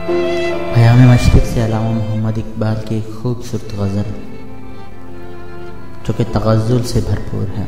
क़याम मशरिक़ से अल्लामा मोहम्मद इकबाल की एक खूबसूरत गज़ल जो कि तग़ज़्ज़ुल से भरपूर है।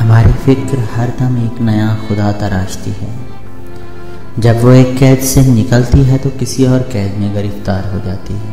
हमारी फिक्र हर दम एक नया खुदा तराशती है, जब वो एक कैद से निकलती है तो किसी और कैद में गिरफ्तार हो जाती है।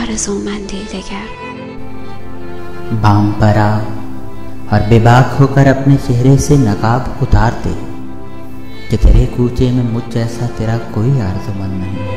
आरज़ूमंदी दिगर। बाम पर आ और बेबाक होकर अपने चेहरे से नकाब उतार दे कि तेरे कूचे में मुझ जैसा तेरा कोई आरज़ूमंद नहीं है।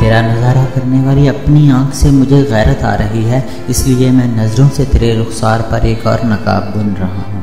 तेरा नज़ारा करने वाली अपनी आँख से मुझे गैरत आ रही है, इसलिए मैं नज़रों से तेरे रुखसार पर एक और नकाब बुन रहा हूँ।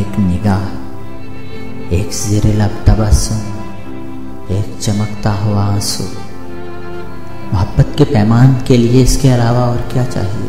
एक निगाह, एक ज़ेरे लब तबस्सुम, एक चमकता हुआ आंसू, मोहब्बत के पैमान के लिए इसके अलावा और क्या चाहिए।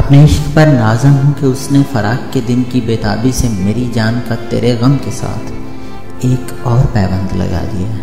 अपने इश्क पर नाज़म हूँ कि उसने फराक के दिन की बेताबी से मेरी जान का तेरे गम के साथ एक और पैबंद लगा दिया है।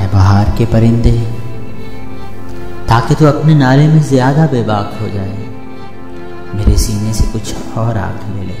है बहार के परिंदे, ताकि तू अपने नाले में ज्यादा बेबाक हो जाए, मेरे सीने से कुछ और आग ले ले।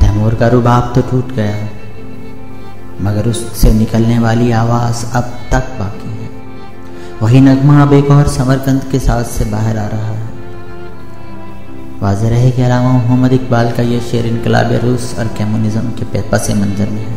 तैमूर का रुबाब तो टूट गया, मगर उससे निकलने वाली आवाज़ अब तक बाकी है। वही नगमा अब एक और समरकंद के साथ से बाहर आ रहा है। वाज़ेह रहे कि अल्लामा मोहम्मद इकबाल का यह शेर इनकलाब रूस और कम्युनिज़्म के पस मंज़र में है।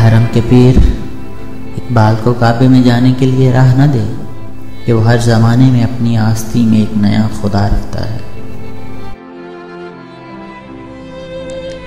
हरम के पीर इकबाल को काबे में जाने के लिए राह न दे कि वो हर ज़माने में अपनी आस्ती में एक नया खुदा रखता है।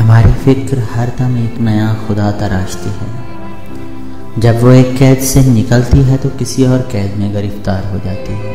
हमारी फिक्र हर दम एक नया खुदा तराशती है, जब वो एक कैद से निकलती है तो किसी और कैद में गिरफ्तार हो जाती है।